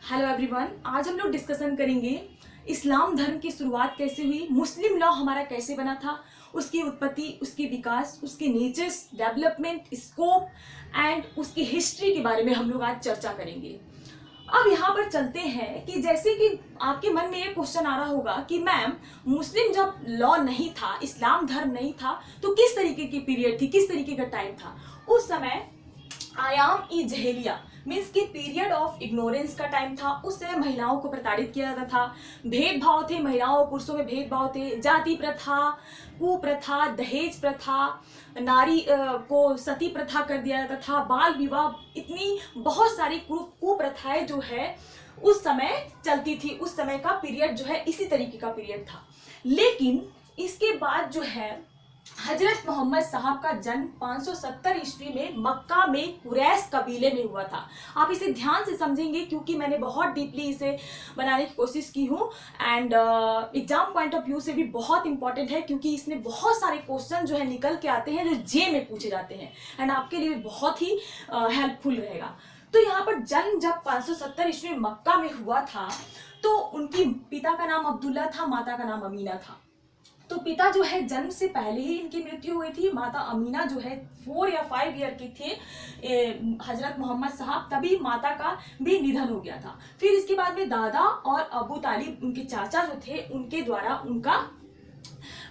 Hello everyone, आज हम लोग डिस्कशन करेंगे इस्लाम धर्म की शुरुआत कैसे हुई, मुस्लिम लॉ हमारा कैसे बना था, उसकी उत्पत्ति, उसके विकास, उसके नेचर्स, डेवलपमेंट, स्कोप एंड उसकी हिस्ट्री के बारे में हम लोग आज चर्चा करेंगे। अब यहाँ पर चलते हैं कि जैसे कि आपके मन में ये क्वेश्चन आ रहा होगा कि मैम मुस्लिम जब लॉ नहीं था, इस्लाम धर्म नहीं था, तो किस तरीके की पीरियड थी, किस तरीके का टाइम था उस समय। आयाम ई जहेलिया मीन्स की पीरियड ऑफ इग्नोरेंस का टाइम था। उस समय महिलाओं को प्रताड़ित किया जाता था, भेदभाव थे, महिलाओं और पुरुषों में भेदभाव थे, जाति प्रथा, कुप्रथा, दहेज प्रथा, नारी को सती प्रथा कर दिया जाता था, बाल विवाह, इतनी बहुत सारी कुप्रथाएं जो है उस समय चलती थी। उस समय का पीरियड जो है इसी तरीके का पीरियड था। लेकिन इसके बाद जो है हजरत मोहम्मद साहब का जन्म 570 ईस्वी में मक्का में कुरैश कबीले में हुआ था। आप इसे ध्यान से समझेंगे क्योंकि मैंने बहुत डीपली इसे बनाने की कोशिश की हूँ and exam point of view से भी बहुत इंपॉर्टेंट है क्योंकि इसमें बहुत सारे क्वेश्चन जो है निकल के आते हैं जो जे में पूछे जाते हैं एंड आपके लिए बहुत ही हेल्पफुल रहेगा। तो यहाँ पर जन्म जब 570 ईस्वी में मक्का में हुआ था तो उनकी पिता का नाम अब्दुल्ला था, माता का नाम अमीना था। तो पिता जो है जन्म से पहले ही इनकी मृत्यु हुई थी। माता अमीना जो है 4 या 5 ईयर की थे हजरत मोहम्मद साहब, तभी माता का भी निधन हो गया था। फिर इसके बाद में दादा और अबू तालिब उनके चाचा जो थे उनके द्वारा उनका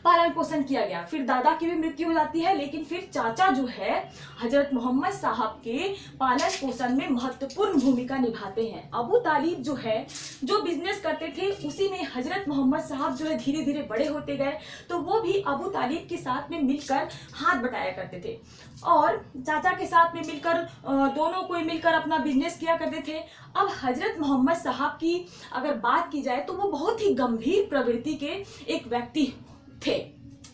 पालन पोषण किया गया। फिर दादा की भी मृत्यु हो जाती है, लेकिन फिर चाचा जो है हजरत मोहम्मद साहब के पालन पोषण में महत्वपूर्ण भूमिका निभाते हैं। अबू तालिब जो है जो बिजनेस करते थे उसी में हजरत मोहम्मद साहब जो है धीरे धीरे बड़े होते गए, तो वो भी अबू तालिब के साथ में मिलकर हाथ बटाया करते थे और चाचा के साथ में मिलकर दोनों कोई मिलकर अपना बिजनेस किया करते थे। अब हजरत मोहम्मद साहब की अगर बात की जाए तो वो बहुत ही गंभीर प्रवृत्ति के एक व्यक्ति थे,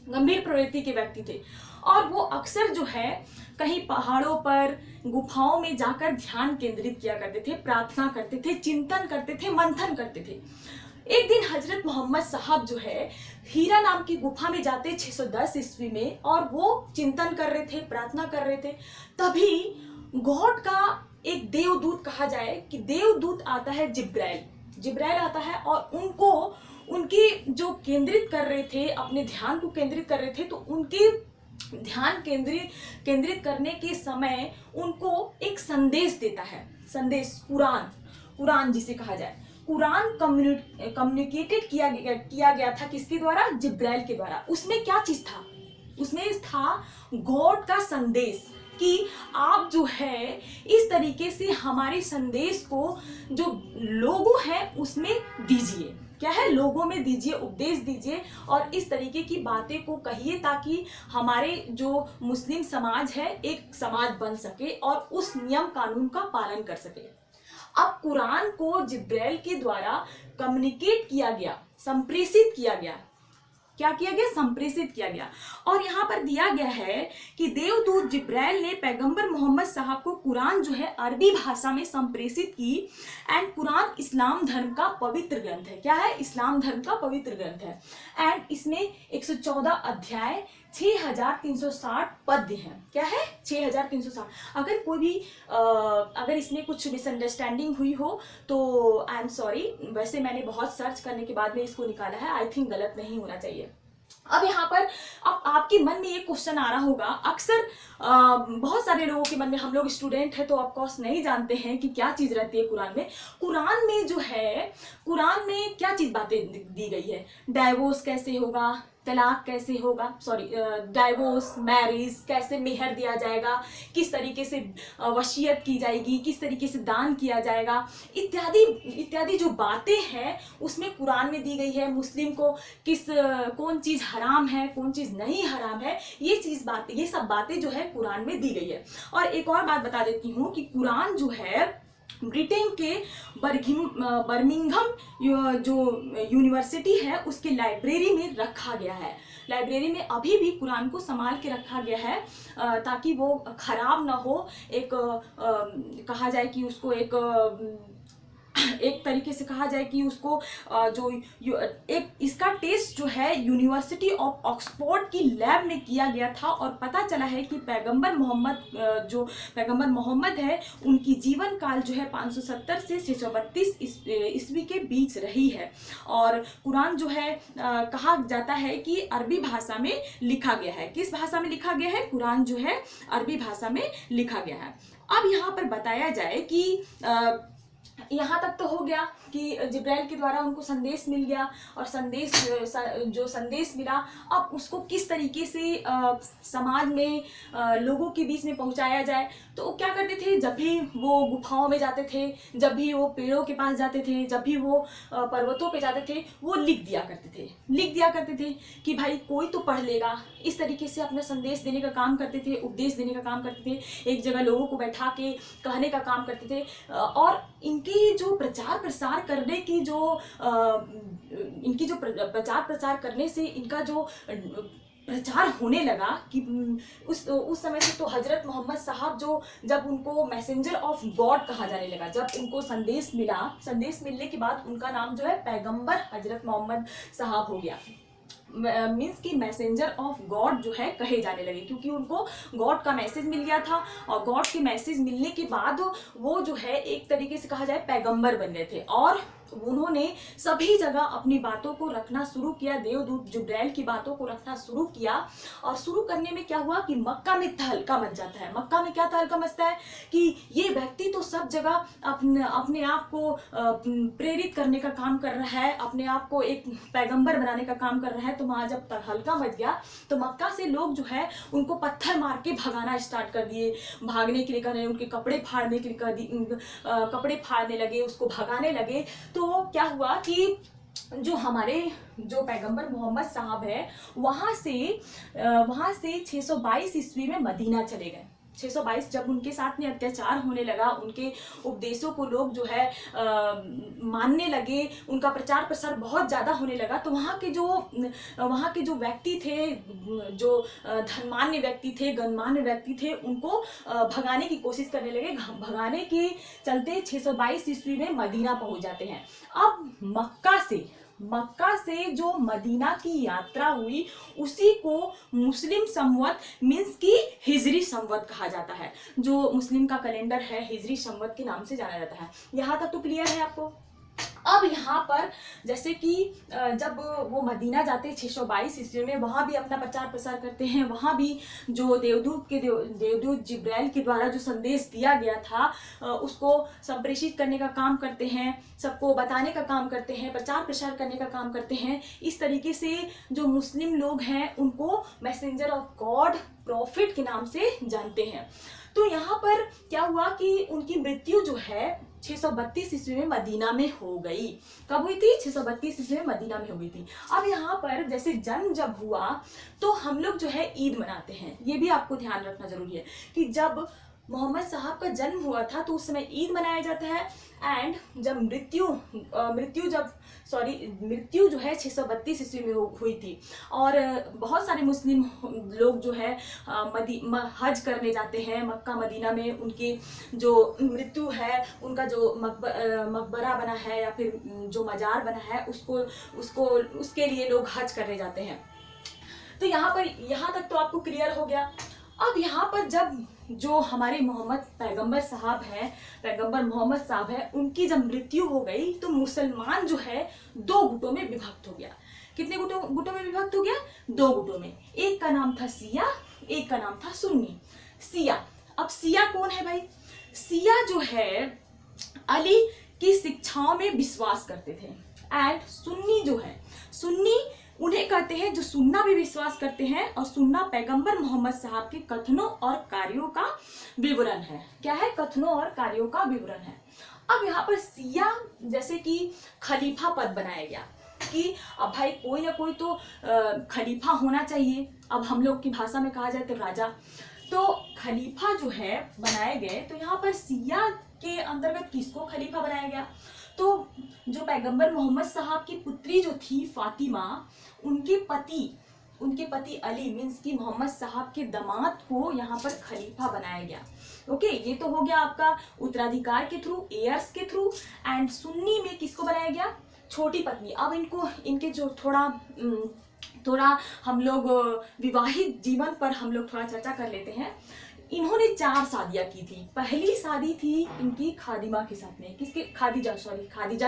गंभीर प्रवृत्ति के व्यक्ति थे और वो अक्सर जो है कहीं पहाड़ों पर, गुफाओं में जाकर ध्यान केंद्रित किया करते थे, प्रार्थना करते थे, चिंतन करते थे, मंथन करते थे। एक दिन हजरत मोहम्मद साहब जो है हीरा नाम की गुफा में जाते 610 ईस्वी में और वो चिंतन कर रहे थे, प्रार्थना कर रहे थे। तभी गॉड का एक देवदूत, कहा जाए कि देवदूत आता है, जिब्राइल आता है और उनको उनकी जो केंद्रित कर रहे थे, अपने ध्यान को केंद्रित कर रहे थे, तो उनके ध्यान केंद्रित करने के समय उनको एक संदेश देता है। संदेश कुरान जिसे कहा जाए, कुरान कम्युनिकेटेड किया गया था किसके द्वारा? जिब्राइल के द्वारा। उसमें क्या चीज था? उसमें था गॉड का संदेश कि आप जो है इस तरीके से हमारे संदेश को जो लोगों हैं उसमें दीजिए। क्या है? लोगों में दीजिए, उपदेश दीजिए और इस तरीके की बातें को कहिए ताकि हमारे जो मुस्लिम समाज है एक समाज बन सके और उस नियम कानून का पालन कर सके। अब कुरान को जिब्राइल के द्वारा कम्युनिकेट किया गया, संप्रेषित किया गया। क्या किया गया? संप्रेषित किया गया। और यहाँ पर दिया गया है कि देवदूत जिब्राइल ने पैगंबर मोहम्मद साहब को कुरान जो है अरबी भाषा में संप्रेषित की एंड कुरान इस्लाम धर्म का पवित्र ग्रंथ है। क्या है? इस्लाम धर्म का पवित्र ग्रंथ है एंड इसमें 114 अध्याय, 6360 पद्य हैं। क्या है? 6360। अगर कोई भी अगर इसमें कुछ मिसअंडरस्टैंडिंग हुई हो तो आई एम सॉरी, वैसे मैंने बहुत सर्च करने के बाद में इसको निकाला है, आई थिंक गलत नहीं होना चाहिए। अब यहाँ पर अब आपके मन में ये क्वेश्चन आ रहा होगा, अक्सर बहुत सारे लोगों के मन में, हम लोग स्टूडेंट हैं तो ऑफकोर्स नहीं जानते हैं कि क्या चीज़ रहती है कुरान में। कुरान में जो है, कुरान में क्या चीज़ बातें दी गई है? डाइवोर्स कैसे होगा, तलाक कैसे होगा, डाइवोर्स, मैरिज, कैसे मेहर दिया जाएगा, किस तरीके से वसीयत की जाएगी, किस तरीके से दान किया जाएगा, इत्यादि इत्यादि जो बातें हैं उसमें कुरान में दी गई है। मुस्लिम को कौन चीज़ हराम है, कौन चीज़ नहीं हराम है, ये सब बातें जो है कुरान में दी गई है। और एक और बात बता देती हूँ कि कुरान जो है ब्रिटेन के बर्मिंघम जो यूनिवर्सिटी है उसके लाइब्रेरी में रखा गया है। लाइब्रेरी में अभी भी कुरान को संभाल के रखा गया है ताकि वो खराब ना हो। एक कहा जाए कि उसको एक एक तरीके से कहा जाए कि उसको एक इसका टेस्ट जो है यूनिवर्सिटी ऑफ ऑक्सफोर्ड की लैब में किया गया था और पता चला है कि पैगंबर मोहम्मद है उनकी जीवन काल जो है 570 से 632 ईस्वी के बीच रही है। और कुरान जो है कहा जाता है कि अरबी भाषा में लिखा गया है। किस भाषा में लिखा गया है? कुरान जो है अरबी भाषा में लिखा गया है। अब यहाँ पर बताया जाए कि यहाँ तक तो हो गया कि जिब्राइल के द्वारा उनको संदेश मिल गया और जो संदेश मिला अब उसको किस तरीके से समाज में लोगों के बीच में पहुँचाया जाए। तो क्या करते थे, जब भी वो गुफाओं में जाते थे, जब भी वो पेड़ों के पास जाते थे, जब भी वो पर्वतों पे जाते थे, वो लिख दिया करते थे कि भाई कोई तो पढ़ लेगा। इस तरीके से अपना संदेश देने का काम करते थे, उपदेश देने का काम करते थे, एक जगह लोगों को बैठा के कहने का काम करते थे। और इनकी जो प्रचार प्रसार करने से इनका जो प्रचार होने लगा कि उस समय से तो हजरत मोहम्मद साहब जब उनको मैसेंजर ऑफ गॉड कहा जाने लगा, जब उनको संदेश मिलने के बाद उनका नाम जो है पैगंबर हजरत मोहम्मद साहब हो गया। मीन्स कि मैसेंजर ऑफ गॉड जो है कहे जाने लगे, क्योंकि उनको गॉड का मैसेज मिल गया था और गॉड के मैसेज मिलने के बाद वो जो है एक तरीके से कहा जाए पैगंबर बन गए थे। और उन्होंने सभी जगह अपनी बातों को रखना शुरू किया, देवदूत जिब्राइल की बातों को रखना शुरू किया। और शुरू करने में क्या हुआ कि मक्का में तहलका मच जाता है। मक्का में क्या तहलका मचता है कि ये व्यक्ति तो सब जगह अपने आप को प्रेरित करने का काम कर रहा है, अपने आप को एक पैगंबर बनाने का काम कर रहा है। तो वहाँ जब तहलका मच गया तो मक्का से लोग जो है उनको पत्थर मार के भगाना स्टार्ट कर दिए, भागने के लिए कर रहे, उनके कपड़े फाड़ने के लिए कर दिए, कपड़े फाड़ने लगे, उसको भगाने लगे। तो क्या हुआ कि जो पैगंबर मोहम्मद साहब है वहाँ से 622 ईस्वी में मदीना चले गए। 622 जब उनके साथ में अत्याचार होने लगा, उनके उपदेशों को लोग जो है मानने लगे, उनका प्रचार प्रसार बहुत ज़्यादा होने लगा। तो वहाँ के जो व्यक्ति थे, जो धनमान्य व्यक्ति थे, गणमान्य व्यक्ति थे, उनको भगाने की कोशिश करने लगे। भगाने के चलते 622 ईस्वी में मदीना पहुँच जाते हैं। अब मक्का से जो मदीना की यात्रा हुई उसी को मुस्लिम संवत मीन्स की हिजरी संवत कहा जाता है। जो मुस्लिम का कैलेंडर है हिजरी संवत के नाम से जाना जाता है। यहाँ तक तो क्लियर है आपको। अब यहाँ पर जैसे कि जब वो मदीना जाते हैं 622 ईस्वी में, वहाँ भी अपना प्रचार प्रसार करते हैं। वहाँ भी जो देवदूत जिब्राइल के द्वारा जो संदेश दिया गया था उसको संप्रेषित करने का काम करते हैं, सबको बताने का काम करते हैं, प्रचार प्रसार करने का काम करते हैं। इस तरीके से जो मुस्लिम लोग हैं उनको मैसेंजर ऑफ गॉड, प्रॉफिट के नाम से जानते हैं। तो यहाँ पर क्या हुआ कि उनकी मृत्यु जो है 632 ईस्वी में मदीना में हो गई। कब हुई थी? 632 ईस्वी में मदीना में हुई थी। अब यहाँ पर जैसे जन्म जब हुआ तो हम लोग जो है ईद मनाते हैं। ये भी आपको ध्यान रखना जरूरी है कि जब मोहम्मद साहब का जन्म हुआ था तो उस समय ईद मनाया जाता है। एंड जब मृत्यु जो है 632 ईस्वी में हुई थी। और बहुत सारे मुस्लिम लोग जो है हज करने जाते हैं मक्का मदीना में। उनकी जो मृत्यु है, उनका जो मकबरा बना है या फिर जो मजार बना है उसके लिए लोग हज करने जाते हैं। तो यहाँ तक तो आपको क्लियर हो गया। अब यहाँ पर जब जो हमारे पैगंबर मोहम्मद साहब है, उनकी जब मृत्यु हो गई तो मुसलमान जो है 2 गुटों में विभक्त हो गया। कितने गुटों में विभक्त हो गया? 2 गुटों में। एक का नाम था सिया, एक का नाम था सुन्नी। सिया, अब सिया कौन है भाई? सिया जो है अली की शिक्षाओं में विश्वास करते थे। एंड सुन्नी जो है, सुन्नी उन्हें कहते हैं जो सुन्ना भी विश्वास करते हैं। और सुन्ना पैगंबर मोहम्मद साहब के कथनों और कार्यों का विवरण है। क्या है? कथनों और कार्यों का विवरण है। अब यहाँ पर सिया जैसे कि खलीफा पद बनाया गया कि अब भाई कोई ना कोई तो खलीफा होना चाहिए। अब हम लोग की भाषा में कहा जाए तो राजा। तो खलीफा जो है बनाए गए। तो यहाँ पर सिया के अंतर्गत किसको खलीफा बनाया गया? तो जो पैगंबर मोहम्मद साहब की पुत्री जो थी फातिमा, उनके पति उनके पति अली मीन्स कि मोहम्मद साहब के दामाद को यहाँ पर खलीफा बनाया गया। ओके, ये तो हो गया आपका उत्तराधिकार के थ्रू, एयर्स के थ्रू। एंड सुन्नी में किसको बनाया गया? छोटी पत्नी। अब इनके जो थोड़ा हम लोग विवाहित जीवन पर हम लोग थोड़ा चर्चा कर लेते हैं। इन्होंने 4 शादियां की थी। पहली शादी थी इनकी खादिमा के साथ में, किसके? खादिजा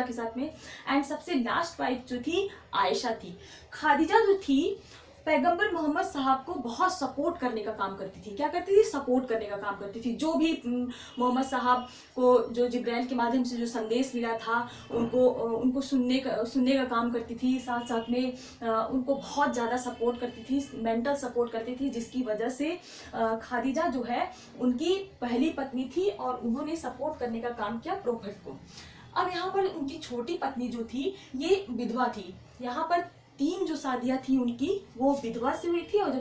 के साथ में। एंड सबसे लास्ट वाइफ जो थी आयशा थी। खादिजा जो थी पैगंबर मोहम्मद साहब को बहुत सपोर्ट करने का काम करती थी। क्या करती थी? सपोर्ट करने का काम करती थी। जो भी मोहम्मद साहब को जो जिब्राइल के माध्यम से जो संदेश मिला था उनको सुनने का काम करती थी। साथ साथ में उनको बहुत ज़्यादा सपोर्ट करती थी, मेंटल सपोर्ट करती थी, जिसकी वजह से खादिजा जो है उनकी पहली पत्नी थी और उन्होंने सपोर्ट करने का काम किया प्रोफेट को। अब यहाँ पर उनकी छोटी पत्नी जो थी ये विधवा थी। यहाँ पर 3 जो शादियाँ थी उनकी वो विधवा से हुई थी, और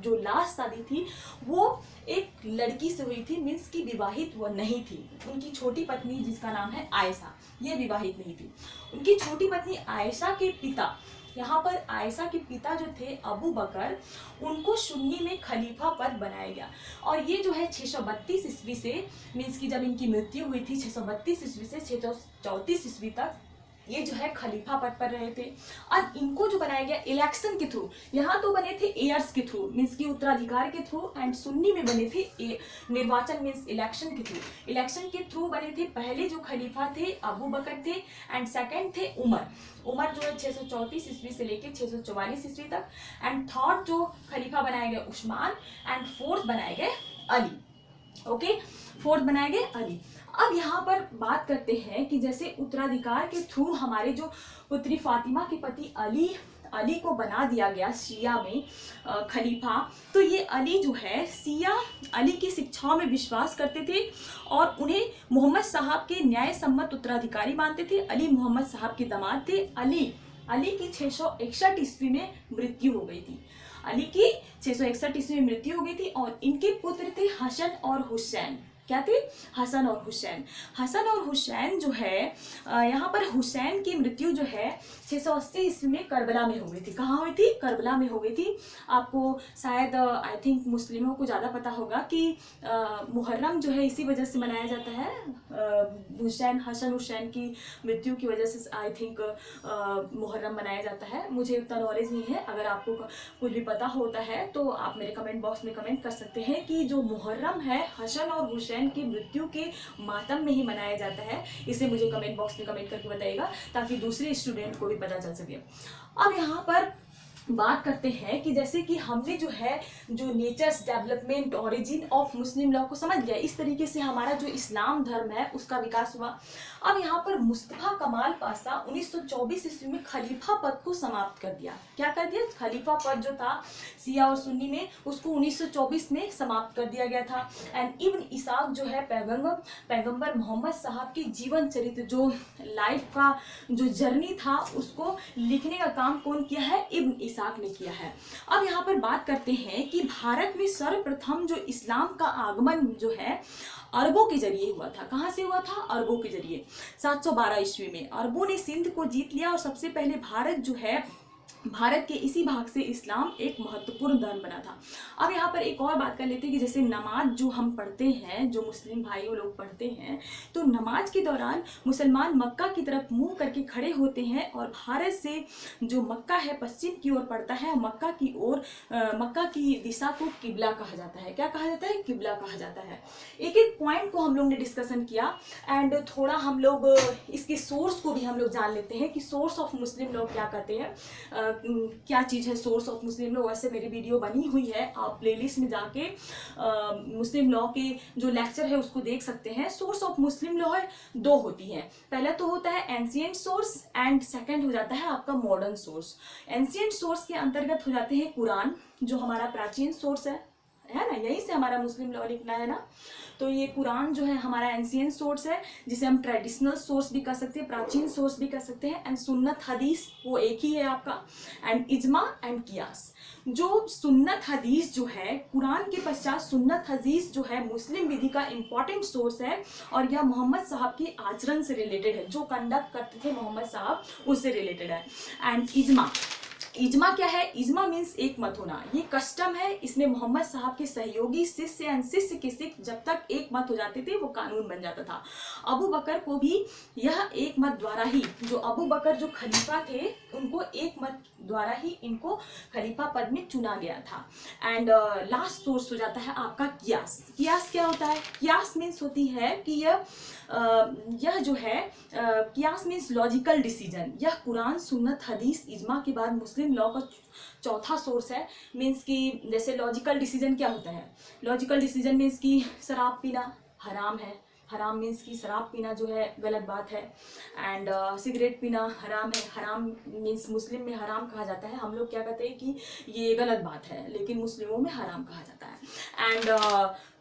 जो लास्ट शादी थी वो एक लड़की से हुई थी, मीन्स की विवाहित वो नहीं थी। उनकी छोटी पत्नी जिसका नाम है आयशा, ये विवाहित नहीं थी। उनकी छोटी पत्नी आयशा के पिता, यहाँ पर आयशा के पिता जो थे अबू बकर, उनको सुन्नी में खलीफा पद बनाया गया। और ये जो है 632 ईस्वी से, मीन्स की जब इनकी मृत्यु हुई थी 632 ईस्वी से 634 ईस्वी तक ये जो है खलीफा पद पर रहे थे। और इनको जो बनाया गया इलेक्शन के थ्रू, यहाँ तो बने थे एयर्स के थ्रू मीन्स की उत्तराधिकार के थ्रू, एंड सुन्नी में बने थे निर्वाचन मीन्स इलेक्शन के थ्रू। इलेक्शन के थ्रू बने थे। पहले जो खलीफा थे अबू बकर थे, एंड सेकंड थे उमर जो है 634 ईस्वी से लेकर 644 ईस्वी तक। एंड थर्ड जो खलीफा बनाए गए उस्मान, एंड फोर्थ बनाए गए अली। ओके, फोर्थ बनाए गए अली। अब यहाँ पर बात करते हैं कि जैसे उत्तराधिकार के थ्रू हमारे जो पुत्री फातिमा के पति अली को बना दिया गया शिया में खलीफा, तो ये अली जो है शिया अली की शिक्षाओं में विश्वास करते थे और उन्हें मोहम्मद साहब के न्याय सम्मत उत्तराधिकारी मानते थे। अली मोहम्मद साहब के दामाद थे। अली की 661 ईस्वी में मृत्यु हो गई थी। अली की 661 ईस्वी में मृत्यु हो गई थी और इनके पुत्र थे हसन और हुसैन। क्या थे? हसन और हुसैन। हसन और हुसैन जो है यहाँ पर हुसैन की मृत्यु जो है 680 ईस्वी में करबला में हो गई थी। कहाँ हुई थी? करबला में हो गई थी। आपको शायद आई थिंक मुस्लिमों को ज़्यादा पता होगा कि मुहर्रम जो है इसी वजह से मनाया जाता है। हसन हुसैन की मृत्यु की वजह से आई थिंक मुहर्रम मनाया जाता है। मुझे उतना नॉलेज नहीं है, अगर आपको कुछ भी पता होता है तो आप मेरे कमेंट बॉक्स में कमेंट कर सकते हैं कि जो मुहर्रम है हसन और हुसैन की मृत्यु के मातम में ही मनाया जाता है। इसे मुझे कमेंट बॉक्स में कमेंट करके बताइएगा ताकि दूसरे स्टूडेंट को भी पता चल सके। अब यहाँ पर बात करते हैं कि जैसे कि हमने जो है जो natures development origin of Muslim law को समझ लिया, इस तरीके से हमारा जो इस्लाम धर्म है उसका विकास हुआ। अब यहाँ पर मुस्तफा कमाल पाशा 1924 ईस्वी में खलीफा पद को समाप्त कर दिया। क्या कर दिया? खलीफा पद जो था शिया और सुन्नी में, उसको 1924 में समाप्त कर दिया गया था। एंड इब्न इसाक जो है पैगंबर मोहम्मद साहब की जीवन चरित्र, जो लाइफ का जो जर्नी था, उसको लिखने का काम कौन किया है? इब्न इसाक ने किया है। अब यहाँ पर बात करते हैं कि भारत में सर्वप्रथम जो इस्लाम का आगमन जो है अरबों के जरिए हुआ था। कहाँ से हुआ था? अरबों के जरिए। 712 ईस्वी में अरबों ने सिंध को जीत लिया और सबसे पहले भारत के इसी भाग से इस्लाम एक महत्वपूर्ण धर्म बना था। अब यहाँ पर एक और बात कर लेते हैं कि जैसे नमाज जो हम पढ़ते हैं, जो मुस्लिम भाइयों लोग पढ़ते हैं, तो नमाज के दौरान मुसलमान मक्का की तरफ मुंह करके खड़े होते हैं और भारत से जो मक्का है पश्चिम की ओर पड़ता है, मक्का की दिशा को किबला कहा जाता है। क्या कहा जाता है? किबला कहा जाता है। एक एक पॉइंट को हम लोग ने डिस्कशन किया एंड थोड़ा हम लोग इसके सोर्स को भी हम लोग जान लेते हैं कि सोर्स ऑफ मुस्लिम लोग क्या कहते हैं, क्या चीज़ है सोर्स ऑफ मुस्लिम लॉ। वैसे मेरी वीडियो बनी हुई है, आप प्लेलिस्ट में जाके मुस्लिम लॉ के जो लेक्चर है उसको देख सकते हैं। सोर्स ऑफ मुस्लिम लॉ है 2 होती हैं। पहला तो होता है एंशिएंट सोर्स एंड सेकंड हो जाता है आपका मॉडर्न सोर्स। एंशिएंट सोर्स के अंतर्गत हो जाते हैं कुरान, जो हमारा प्राचीन सोर्स है ना, यहीं से हमारा मुस्लिम लॉ लिखना है ना। तो ये कुरान जो है हमारा एंशिएंट सोर्स है, जिसे हम ट्रेडिशनल सोर्स भी कह सकते हैं, प्राचीन सोर्स भी कह सकते हैं। एंड सुन्नत हदीस वो एक ही है आपका, एंड इजमा एंड कियास। जो सुन्नत हदीस जो है, कुरान के पश्चात सुन्नत हदीस जो है मुस्लिम विधि का इम्पॉर्टेंट सोर्स है और यह मोहम्मद साहब के आचरण से रिलेटेड है, जो कंडक्ट करते थे मोहम्मद साहब उससे रिलेटेड है। एंड इजमा क्या है? इजमा मीन्स एक मत होना। ये कस्टम है, इसमें मोहम्मद साहब के सहयोगी शिष्य एंड शिष्य के सिख जब तक एक मत हो जाते थे वो कानून बन जाता था। अबू बकर को भी यह एक मत द्वारा ही, जो अबू बकर जो खलीफा थे उनको एक मत द्वारा ही इनको खलीफा पद में चुना गया था। एंड लास्ट सोर्स हो जाता है आपका कियास। कियास क्या होता है? कियास मीन्स होती है कि यह जो है कियास मीन्स लॉजिकल डिसीजन। यह कुरान, सुन्नत, हदीस, इजमा के बाद मुस्लिम लॉ का चौथा सोर्स है। मीन्स कि जैसे लॉजिकल डिसीजन क्या होता है? लॉजिकल डिसीजन मीन्स कि शराब पीना हराम है। हराम मीन्स कि शराब पीना जो है गलत बात है। एंड सिगरेट पीना हराम है। हराम मीन्स मुस्लिम में हराम कहा जाता है, हम लोग क्या कहते हैं कि ये गलत बात है, लेकिन मुस्लिमों में हराम कहा जाता है। एंड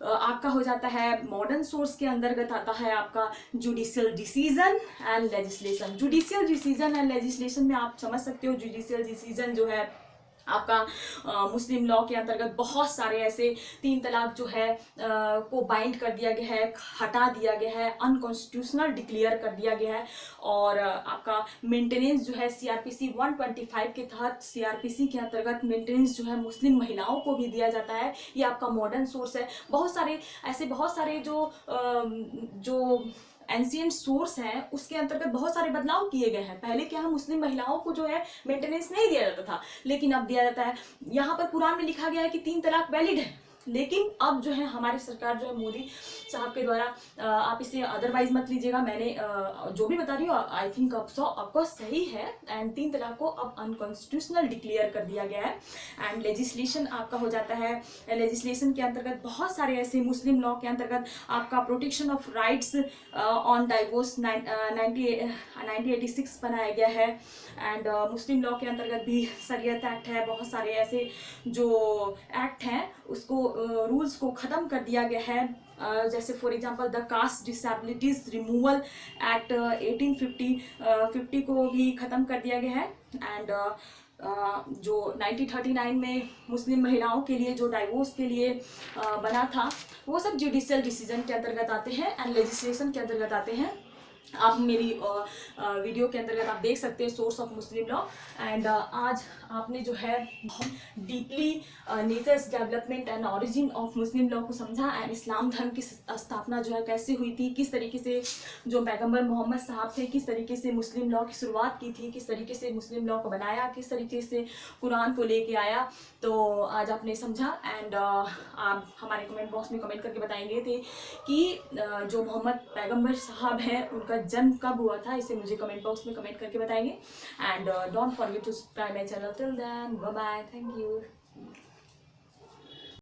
आपका हो जाता है मॉडर्न सोर्स के अंतर्गत आता है आपका judicial decision and legislation. Judicial decision and legislation में आप समझ सकते हो, जुडिशियल डिसीजन जो है आपका मुस्लिम लॉ के अंतर्गत बहुत सारे ऐसे 3 तलाक जो है को बाइंड कर दिया गया है, हटा दिया गया है, अनकॉन्स्टिट्यूशनल डिक्लेयर कर दिया गया है। और आपका मेंटेनेंस जो है सीआरपीसी 125 के तहत, सीआरपीसी के अंतर्गत मेंटेनेंस जो है मुस्लिम महिलाओं को भी दिया जाता है। ये आपका मॉडर्न सोर्स है। बहुत सारे जो एंशिएंट सोर्स हैं उसके अंतर्गत बहुत सारे बदलाव किए गए हैं। पहले क्या है, मुस्लिम महिलाओं को जो है मेंटेनेंस नहीं दिया जाता था, लेकिन अब दिया जाता है। यहाँ पर कुरान में लिखा गया है कि 3 तलाक वैलिड है, लेकिन अब जो है हमारी सरकार जो है मोदी साहब के द्वारा, आप इसे अदरवाइज मत लीजिएगा, मैंने जो भी बता रही हूँ आई थिंक आपको सही है। एंड 3 तलाक को अब अनकॉन्स्टिट्यूशनल डिक्लेयर कर दिया गया है। एंड लेजिस्लेशन आपका हो जाता है, लेजिस्लेशन के अंतर्गत बहुत सारे ऐसे मुस्लिम लॉ के अंतर्गत आपका protection of rights on divorce 1986 बनाया गया है। एंड मुस्लिम लॉ के अंतर्गत भी शरीयत एक्ट है, बहुत सारे ऐसे जो एक्ट हैं उसको रूल्स को ख़त्म कर दिया गया है। जैसे for example the caste disabilities removal act 1850 को भी ख़त्म कर दिया गया है। एंड जो 1939 में मुस्लिम महिलाओं के लिए जो डाइवोर्स के लिए बना था, वो सब जुडिशियल डिसीजन के अंतर्गत आते हैं एंड लेजिस्लेशन के अंतर्गत आते हैं। आप मेरी वीडियो के अंतर्गत आप देख सकते हैं source of Muslim law. And आज आपने जो है deeply natures development and origin of Muslim law को समझा। एंड इस्लाम धर्म की स्थापना जो है कैसे हुई थी, किस तरीके से जो पैगंबर मोहम्मद साहब थे किस तरीके से मुस्लिम लॉ की शुरुआत की थी, किस तरीके से मुस्लिम लॉ को बनाया, किस तरीके से कुरान को लेके आया, तो आज आपने समझा। एंड आप हमारे कमेंट बॉक्स में कमेंट करके बताएंगे थे कि जो मोहम्मद पैगंबर साहब हैं उनका जन्म कब हुआ था, इसे मुझे कमेंट बॉक्स में कमेंट करके बताएंगे। And don't forget to subscribe my channel. Till then bye bye, thank you.